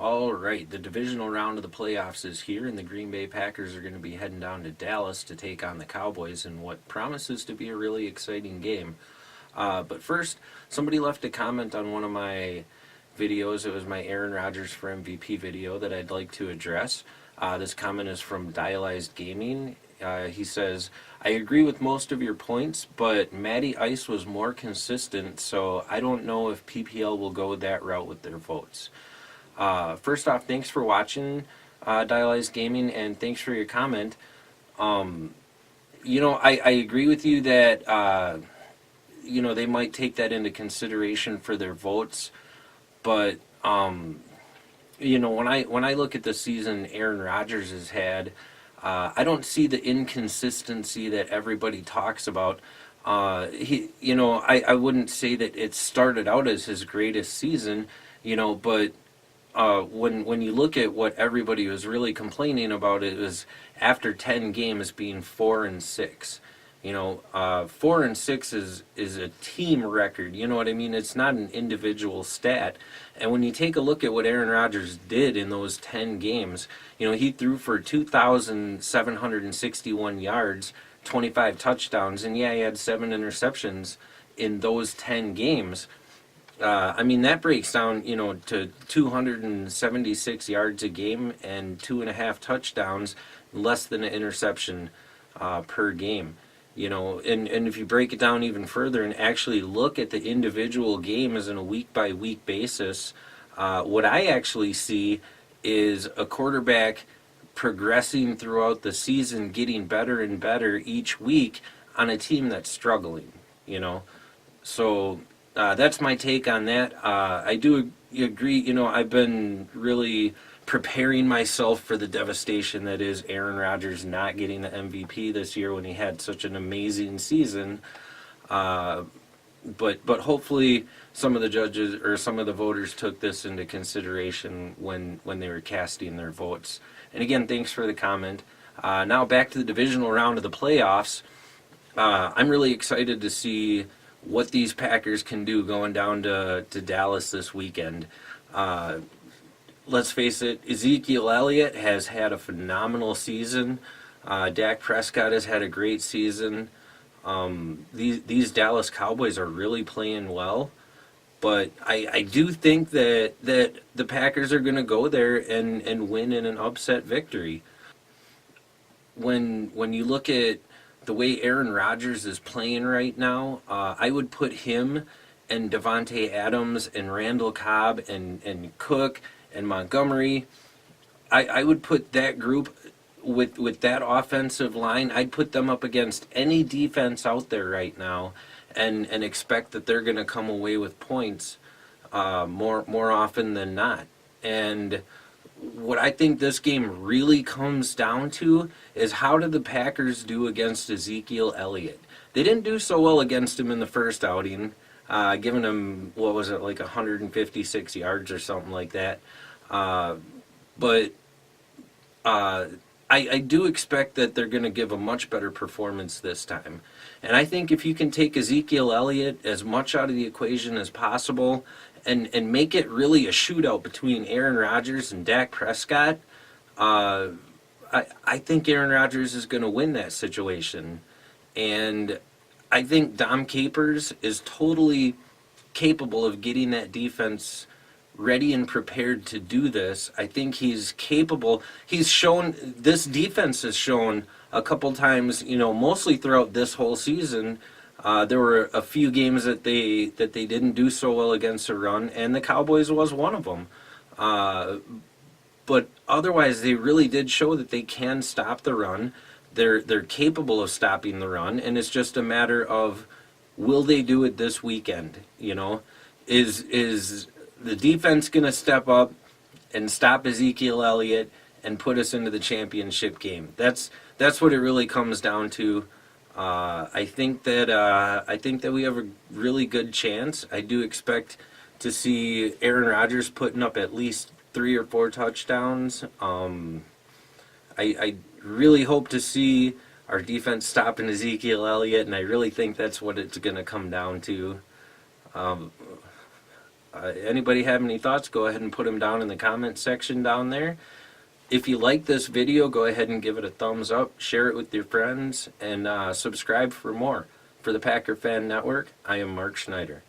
All right, the divisional round of the playoffs is here, and the Green Bay Packers are going to be heading down to Dallas to take on the Cowboys in what promises to be a really exciting game. But first, somebody left a comment on one of my videos. It was my Aaron Rodgers for MVP video that I'd like to address. This comment is from Dialized Gaming. He says, I agree with most of your points, but Matty Ice was more consistent, so I don't know if PPL will go that route with their votes. First off, thanks for watching, Dialized Gaming, and thanks for your comment. I agree with you that, they might take that into consideration for their votes, but, when I look at the season Aaron Rodgers has had, I don't see the inconsistency that everybody talks about. I wouldn't say that it started out as his greatest season, but when you look at what everybody was really complaining about, it was after 10 games being 4-6. 4-6 is a team record. You know what I mean? It's not an individual stat. And when you take a look at what Aaron Rodgers did in those 10 games, he threw for 2,761 yards, 25 touchdowns, and he had 7 interceptions in those 10 games. That breaks down, to 276 yards a game and 2.5 touchdowns, less than an interception per game. And if you break it down even further and actually look at the individual games on a week-by-week basis, what I actually see is a quarterback progressing throughout the season, getting better and better each week on a team that's struggling, So that's my take on that. I do agree, I've been really preparing myself for the devastation that is Aaron Rodgers not getting the MVP this year when he had such an amazing season. But hopefully some of the judges or some of the voters took this into consideration when they were casting their votes. And again, thanks for the comment. Now back to the divisional round of the playoffs. I'm really excited to see what these Packers can do going down to Dallas this weekend. Let's face it, Ezekiel Elliott has had a phenomenal season. Dak Prescott has had a great season. These Dallas Cowboys are really playing well. But I do think that the Packers are going to go there and win in an upset victory. When you look at the way Aaron Rodgers is playing right now, I would put him and Devontae Adams and Randall Cobb and Cook and Montgomery. I would put that group with that offensive line. I'd put them up against any defense out there right now and expect that they're going to come away with points more often than not. And what I think this game really comes down to is how did the Packers do against Ezekiel Elliott? They didn't do so well against him in the first outing, giving him, 156 yards or something like that. But I do expect that they're going to give a much better performance this time. And I think if you can take Ezekiel Elliott as much out of the equation as possible and make it really a shootout between Aaron Rodgers and Dak Prescott, I think Aaron Rodgers is going to win that situation. And I think Dom Capers is totally capable of getting that defense ready and prepared to do this. I think he's capable. This defense has shown a couple times, mostly throughout this whole season. There were a few games that they didn't do so well against the run, and the Cowboys was one of them. But otherwise, they really did show that they can stop the run. They're capable of stopping the run, and it's just a matter of will they do it this weekend? Is the defense going to step up and stop Ezekiel Elliott and put us into the championship game? That's what it really comes down to. I think that we have a really good chance. I do expect to see Aaron Rodgers putting up at least 3 or 4 touchdowns. I really hope to see our defense stopping Ezekiel Elliott, and I really think that's what it's going to come down to. Anybody have any thoughts, go ahead and put them down in the comment section down there. If you like this video, go ahead and give it a thumbs up, share it with your friends, and subscribe for more. For the Packer Fan Network, I am Mark Schneider.